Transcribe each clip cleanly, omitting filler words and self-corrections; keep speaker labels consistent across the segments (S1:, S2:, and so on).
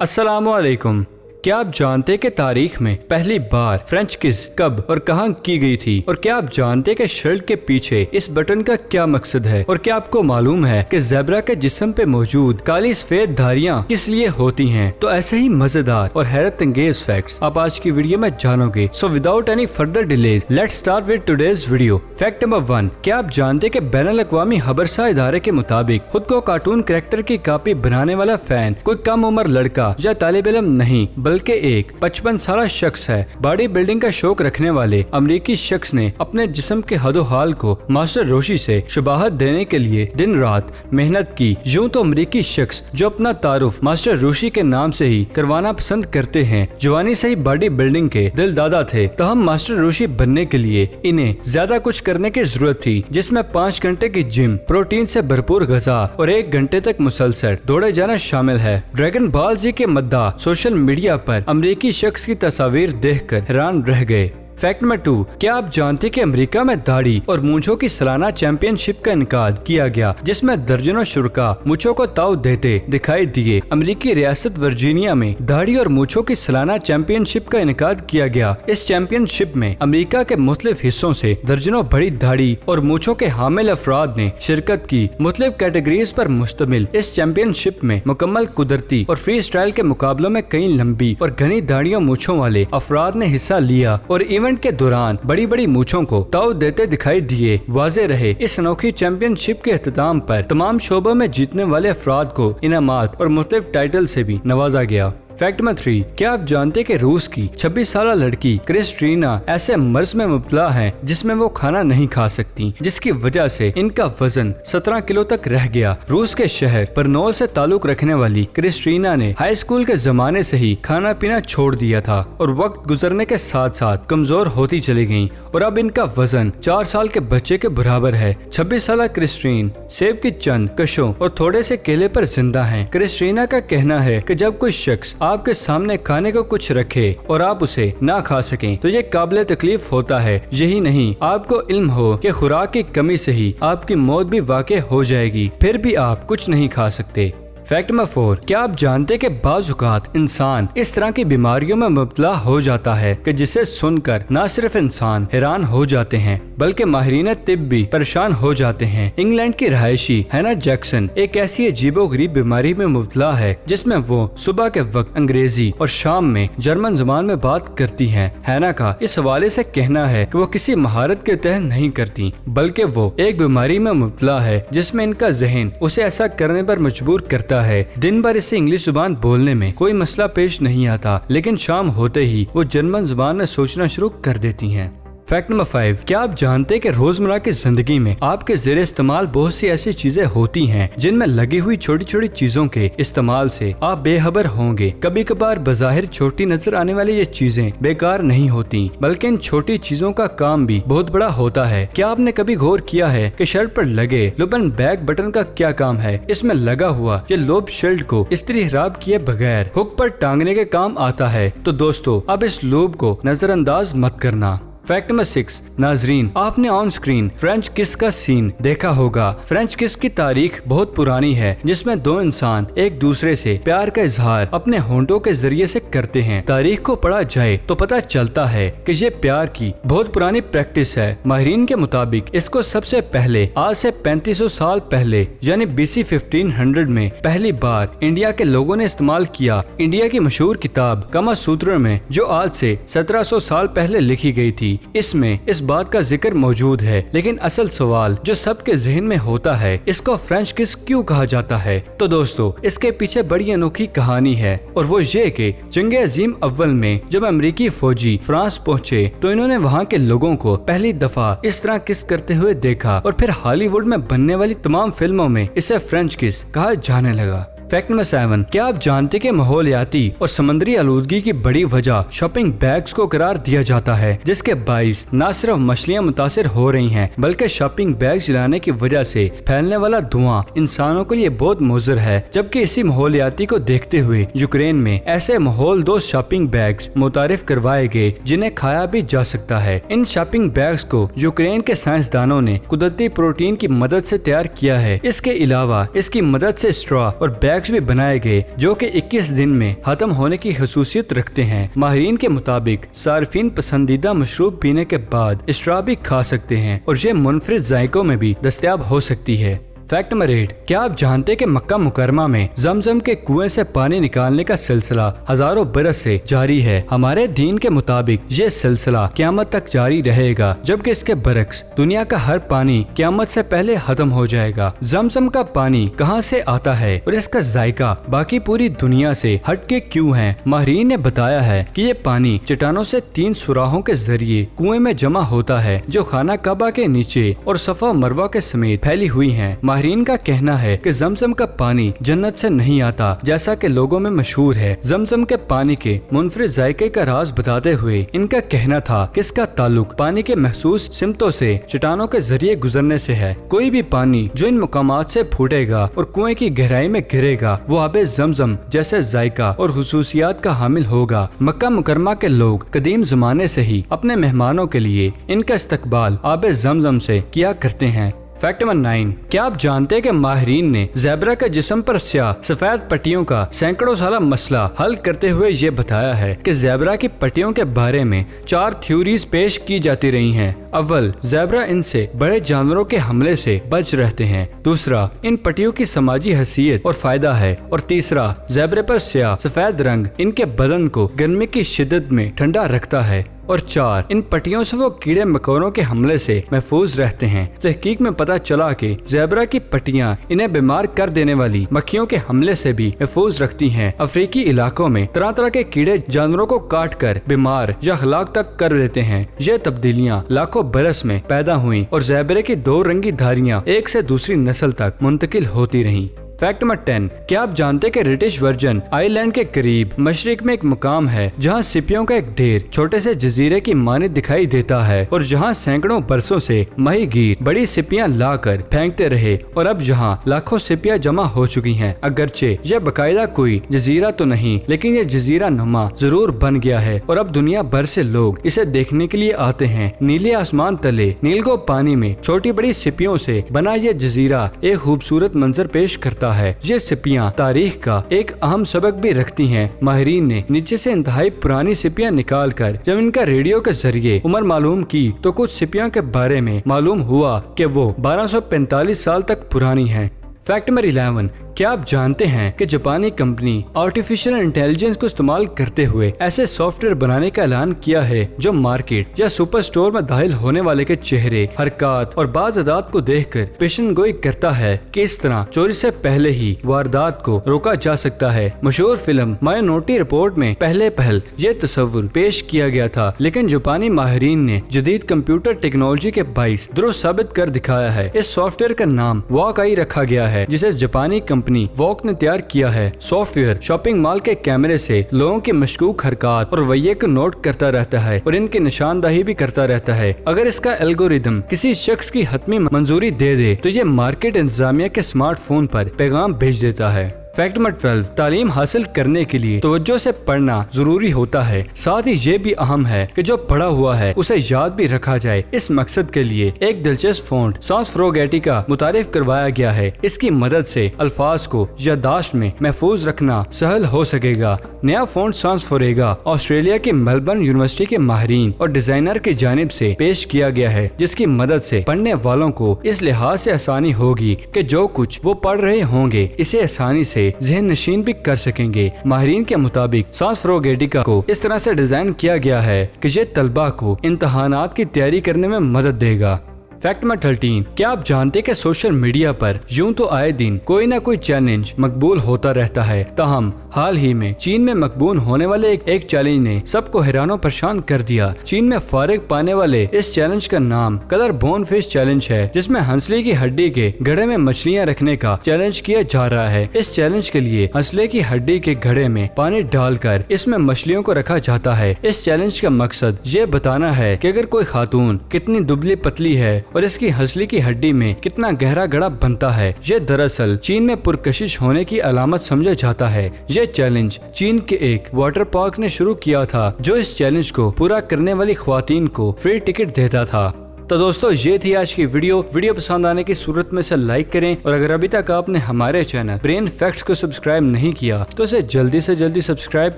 S1: अस्सलामुअलैकुम। क्या आप जानते कि तारीख में पहली बार फ्रेंच किस कब और कहां की गई थी? और क्या आप जानते कि शर्ट के पीछे इस बटन का क्या मकसद है? और क्या आपको मालूम है कि ज़ेब्रा के जिस्म पे मौजूद काली सफेद धारियां किस लिए होती हैं? तो ऐसे ही मजेदार और हैरत अंगेज फैक्ट्स आप आज की वीडियो में जानोगे। So without any further delays let's start with today's video. Fact number 1, क्या आप जानते कि बैनुल-अक़वामी हबरसा इदारे के मुताबिक खुद को कार्टून कैरेक्टर की कॉपी बनाने वाला फैन कोई कम उम्र लड़का या तालिब इल्म नहीं बल्कि एक 55 साल शख्स है। बॉडी बिल्डिंग का शौक रखने वाले अमरीकी शख्स ने अपने जिस्म के हदो-हाल को मास्टर रोशी से शुबाहत देने के लिए दिन रात मेहनत की। यूं तो अमरीकी शख्स जो अपना तारुफ मास्टर रोशी के नाम से ही करवाना पसंद करते हैं, जवानी से ही बॉडी बिल्डिंग के दिलदादा थे। तो हम मास्टर रोशी बनने के लिए इन्हें ज्यादा कुछ करने की जरूरत थी, जिसमें 5 घंटे की जिम, प्रोटीन से भरपूर ग़िज़ा और 1 घंटे तक मुसलसल दौड़े जाना शामिल है। ड्रैगन बॉल जी के मद्दा सोशल मीडिया पर अमरीकी शख्स की तस्वीर देखकर हैरान रह गए। फैक्ट नंबर 2, क्या आप जानते कि अमेरिका में दाढ़ी और मूंछों की सालाना चैंपियनशिप का इनकाद किया गया, जिसमें दर्जनों शुरका मूंछों को ताव देते दिखाई दिए। अमेरिकी रियासत वर्जीनिया में दाढ़ी और मूंछों की सालाना चैंपियनशिप का इनकाद किया गया। इस चैंपियनशिप में अमेरिका के मुख्तलिफ हिस्सों से दर्जनों बड़ी दाढ़ी और मूंछों के हामिल अफराद ने शिरकत की। मुख्तलिफ कैटेगरीज पर मुश्तमिल इस चैंपियनशिप में मुकम्मल कुदरती और फ्री स्टाइल के मुकाबलों में कई लंबी और घनी दाढ़ियों मूंछों वाले अफराद ने हिस्सा लिया और इवेंट के दौरान बड़ी बड़ी मूंछों को ताव देते दिखाई दिए। वाज़े रहे, इस अनोखी चैंपियनशिप के अख्ताम पर तमाम शोबों में जीतने वाले अफराद को इनामात और मुख्तलिफ टाइटल से भी नवाजा गया। फैक्ट नंबर 3, क्या आप जानते कि रूस की 26 साल लड़की क्रिस्टीना ऐसे मर्ज में मुब्तला है जिसमें वो खाना नहीं खा सकती, जिसकी वजह से इनका वजन 17 किलो तक रह गया। रूस के शहर परनोल से ताल्लुक रखने वाली क्रिस्टीना ने हाई स्कूल के जमाने से ही खाना पीना छोड़ दिया था और वक्त गुजरने के साथ साथ कमजोर होती चली गयी और अब इनका वजन 4 साल के बच्चे के बराबर है। 26 साल क्रिस्टीन सेब की चंद कशों और थोड़े से केले पर जिंदा है। क्रिस्टीना का कहना है कि जब कोई शख्स आपके सामने खाने को कुछ रखे और आप उसे ना खा सकें तो ये काबिल तकलीफ होता है। यही नहीं, आपको इल्म हो कि खुराक की कमी से ही आपकी मौत भी वाक़ई हो जाएगी, फिर भी आप कुछ नहीं खा सकते। फैक्ट नंबर 4, क्या आप जानते कि बाज़ औक़ात इंसान इस तरह की बीमारियों में मुब्तला हो जाता है कि जिसे सुनकर न सिर्फ इंसान हैरान हो जाते हैं बल्कि माहिरीन तिब भी परेशान हो जाते हैं। इंग्लैंड की रहायशी हैना जैक्सन एक ऐसी अजीबोगरीब बीमारी में मुब्तला है जिसमें वो सुबह के वक्त अंग्रेजी और शाम में जर्मन ज़बान में बात करती हैं। हैना का इस हवाले से कहना है कि वो किसी महारत के तहत नहीं करती बल्कि वो एक बीमारी में मुब्तला है जिसमें इनका जहन उसे ऐसा करने पर मजबूर करता है। दिन भर इसे इंग्लिश जुबान बोलने में कोई मसला पेश नहीं आता, लेकिन शाम होते ही वो जर्मन जुबान में सोचना शुरू कर देती हैं। फैक्ट नंबर 5, क्या आप जानते हैं कि रोजमर्रा की जिंदगी में आपके ज़ेरे इस्तेमाल बहुत सी ऐसी चीजें होती हैं जिनमें लगी हुई छोटी छोटी चीजों के इस्तेमाल से आप बेखबर होंगे। कभी कभार बज़ाहिर छोटी नजर आने वाली ये चीजें बेकार नहीं होती, बल्कि इन छोटी चीजों का काम भी बहुत बड़ा होता है। क्या आपने कभी गौर किया है कि शर्ट पर लगे लुबन बैक बटन का क्या काम है? इसमें लगा हुआ ये लोब शर्ट को इस्त्री खराब किए बगैर हुक पर टांगने के काम आता है। तो दोस्तों, अब इस लोब को नजरअंदाज मत करना। फैक्ट नंबर 6, नाजरीन, आपने ऑन स्क्रीन फ्रेंच किस का सीन देखा होगा। फ्रेंच किस की तारीख बहुत पुरानी है, जिसमें दो इंसान एक दूसरे से प्यार का इजहार अपने होंठों के जरिए से करते हैं। तारीख को पढ़ा जाए तो पता चलता है कि ये प्यार की बहुत पुरानी प्रैक्टिस है। माहिरीन के मुताबिक इसको सबसे पहले आज से 3500 साल पहले यानी BC 1500 में पहली बार इंडिया के लोगों ने इस्तेमाल किया। इंडिया की मशहूर किताब कामा सूत्र में, जो आज से 1700 साल पहले लिखी गई थी, इसमें इस बात का जिक्र मौजूद है। लेकिन असल सवाल जो सबके जहन में होता है, इसको फ्रेंच किस क्यों कहा जाता है? तो दोस्तों, इसके पीछे बड़ी अनोखी कहानी है और वो ये कि जंग अजीम अव्वल में जब अमेरिकी फौजी फ्रांस पहुंचे तो इन्होंने वहां के लोगों को पहली दफा इस तरह किस करते हुए देखा और फिर हॉलीवुड में बनने वाली तमाम फिल्मों में इसे फ्रेंच किस कहा जाने लगा। फैक्ट नंबर 7, क्या आप जानते कि माहौलियाती और समुद्री आलूदगी की बड़ी वजह शॉपिंग बैग्स को करार दिया जाता है, जिसके बाइस न सिर्फ मछलियां मुतासिर हो रही हैं बल्कि शॉपिंग बैग जलाने की वजह से फैलने वाला धुआं इंसानों के लिए बहुत मुज़र है। जबकि इसी माहौलियाती को देखते हुए यूक्रेन में ऐसे माहौल दोस्त शॉपिंग बैग्स मुतारिफ करवाए गए जिन्हें खाया भी जा सकता है। इन शॉपिंग बैग्स को यूक्रेन के साइंसदानों ने कुदरती प्रोटीन की मदद से तैयार किया है। इसके अलावा इसकी मदद से स्ट्रॉ और बैग पैक्स भी बनाए गए जो कि 21 दिन में खत्म होने की खसूसियत रखते हैं। माहिरीन के मुताबिक सार्फिन पसंदीदा मशरूब पीने के बाद स्ट्रॉ भी खा सकते हैं और ये मुनफरिद जायकों में भी दस्तयाब हो सकती है। फैक्ट नंबर 8, क्या आप जानते हैं कि मक्का मुकरमा में जमजम के कुएं से पानी निकालने का सिलसिला हजारों बरस से जारी है। हमारे दीन के मुताबिक ये सिलसिला क़यामत तक जारी रहेगा, जबकि इसके बरक्स दुनिया का हर पानी क़यामत से पहले खत्म हो जाएगा। जमजम का पानी कहां से आता है और इसका जायका बाकी पूरी दुनिया से हटके क्यों है? माहिरीन ने बताया है कि ये पानी चट्टानों से 3 सुराहों के जरिए कुएं में जमा होता है जो खाना काबा के नीचे और सफा मरवा के समेत फैली हुई है। माहिरीन का कहना है कि जमजम का पानी जन्नत से नहीं आता जैसा कि लोगों में मशहूर है। जमजम के पानी के मुनफरिद जायके का राज बताते हुए इनका कहना था कि इसका ताल्लुक पानी के महसूस सिमतों से चट्टानों के जरिए गुजरने से है। कोई भी पानी जो इन मकामात से फूटेगा और कुएं की गहराई में गिरेगा वो आबे जमजम जैसे जायका और खुसूसियात का हामिल होगा। मक्का मुकरमा के लोग कदीम जमाने से ही अपने मेहमानों के लिए इनका इस्तकबाल आबे जमजम से किया करते हैं। फैक्ट नंबर 9, क्या आप जानते हैं कि माहिरीन ने ज़ेबरा के जिस्म पर स्याह सफेद पट्टियों का सैकड़ों साल मसला हल करते हुए ये बताया है कि ज़ेबरा की पट्टियों के बारे में 4 थ्योरीज पेश की जाती रही हैं। अव्वल, ज़ेबरा इनसे बड़े जानवरों के हमले से बच रहते हैं। दूसरा, इन पट्टियों की समाजी हैसियत और फायदा है। और तीसरा, ज़ेबरे पर स्याह सफेद रंग इनके बदन को गर्मी की शिद्दत में ठंडा रखता है। और 4, इन पट्टियों से वो कीड़े मकोड़ों के हमले से महफूज रहते हैं। तहकीक में पता चला कि ज़ेबरा की पट्टियां इन्हें बीमार कर देने वाली मक्खियों के हमले से भी महफूज रखती हैं। अफ्रीकी इलाकों में तरह तरह के कीड़े जानवरों को काट कर बीमार या हलाक तक कर देते हैं। ये तब्दीलियां लाखों बरस में पैदा हुई और ज़ेबरे की 2 रंगी धारियां एक से दूसरी नस्ल तक मुंतकिल होती रहीं। फैक्ट नंबर 10, क्या आप जानते हैं कि ब्रिटिश वर्जन आइलैंड के करीब मशरिक में एक मकाम है जहां सिपियों का एक ढेर छोटे से जजीरे की मानित दिखाई देता है और जहां सैकड़ों बरसों से माहीगीर बड़ी सिपियां लाकर फेंकते रहे और अब जहां लाखों सिपियां जमा हो चुकी हैं। अगरचे यह बकायदा कोई जजीरा तो नहीं, लेकिन यह जजीरा नुमा जरूर बन गया है और अब दुनिया भर से लोग इसे देखने के लिए आते हैं। नीले आसमान तले नीलगो पानी में छोटी बड़ी सिपियों से बना यह जजीरा एक खूबसूरत मंजर पेश करता है। ये सिपियां तारीख का एक अहम सबक भी रखती हैं। माहिरीन ने नीचे से इंतहाई पुरानी सिपियां निकाल कर जब इनका रेडियो के जरिए उम्र मालूम की तो कुछ सिपियां के बारे में मालूम हुआ कि वो 1245 साल तक पुरानी हैं। फैक्ट नंबर 11, क्या आप जानते हैं कि जापानी कंपनी आर्टिफिशियल इंटेलिजेंस को इस्तेमाल करते हुए ऐसे सॉफ्टवेयर बनाने का ऐलान किया है जो मार्केट या सुपर स्टोर में दाखिल होने वाले के चेहरे, हरकत और बाज़ अदात को देखकर पेशन गोई करता है कि इस तरह चोरी से पहले ही वारदात को रोका जा सकता है। मशहूर फिल्म माइनॉरिटी रिपोर्ट में पहल ये तस्वुर पेश किया गया था, लेकिन जापानी माहिरीन ने जदीद कंप्यूटर टेक्नोलॉजी के बाइस दुरुस्त साबित कर दिखाया है। इस सॉफ्टवेयर का नाम वॉक आई रखा गया है जिसे जापानी कंपनी वॉक ने तैयार किया है। सॉफ्टवेयर शॉपिंग मॉल के कैमरे से लोगों की मशकूक हरकत और रवैये को नोट करता रहता है और इनकी निशानदही भी करता रहता है। अगर इसका एल्गोरिदम किसी शख्स की हतमी मंजूरी दे दे तो ये मार्केट इंतजामिया के स्मार्टफोन पर पैगाम भेज देता है। फैक्ट नंबर 12, तालीम हासिल करने के लिए तवज्जो से पढ़ना जरूरी होता है। साथ ही ये भी अहम है कि जो पढ़ा हुआ है उसे याद भी रखा जाए। इस मकसद के लिए एक दिलचस्प फ़ॉन्ट सांस फ्रोगेटी का मुतारिफ करवाया गया है। इसकी मदद से अल्फाज को याददाश्त में महफूज रखना सहल हो सकेगा। नया फ़ॉन्ट सांस फ्रोगेटी ऑस्ट्रेलिया की मेलबर्न यूनिवर्सिटी के माहिरीन और डिजाइनर की जानिब से पेश किया गया है, जिसकी मदद से पढ़ने वालों को इस लिहाज से आसानी होगी कि जो कुछ वो पढ़ रहे होंगे इसे आसानी से ज़हन नशीन भी कर सकेंगे। माहिरीन के मुताबिक सांस फ्रोगेटी को इस तरह से डिजाइन किया गया है कि ये तलबा को इम्तहानात की तैयारी करने में मदद देगा। फैक्ट नंबर 13, क्या आप जानते हैं कि सोशल मीडिया पर यूं तो आए दिन कोई ना कोई चैलेंज मकबूल होता रहता है। ताहम हाल ही में चीन में मकबूल होने वाले एक चैलेंज ने सबको हैरान परेशान कर दिया। चीन में फारिग पाने वाले इस चैलेंज का नाम कलर बोन फिश चैलेंज है, जिसमें हंसले की हड्डी के घड़े में मछलियां रखने का चैलेंज किया जा रहा है। इस चैलेंज के लिए हंसले की हड्डी के घड़े में पानी डालकर इसमें मछलियों को रखा जाता है। इस चैलेंज का मकसद ये बताना है कि अगर कोई खातून कितनी दुबली पतली है और इसकी हंसली की हड्डी में कितना गहरा गड़ा बनता है। ये दरअसल चीन में पुरकशिश होने की अलामत समझा जाता है। ये चैलेंज चीन के एक वाटर पार्क ने शुरू किया था, जो इस चैलेंज को पूरा करने वाली ख्वातीन को फ्री टिकट देता था। तो दोस्तों ये थी आज की वीडियो पसंद आने की सूरत में से लाइक करें, और अगर अभी तक आपने हमारे चैनल ब्रेन फैक्ट्स को सब्सक्राइब नहीं किया तो इसे जल्दी से जल्दी सब्सक्राइब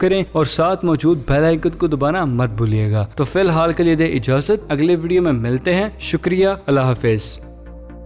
S1: करें और साथ मौजूद बेल आइकन को दबाना मत भूलिएगा। तो फिलहाल के लिए दे इजाजत, अगले वीडियो में मिलते हैं। शुक्रिया, अल्लाह हाफिज।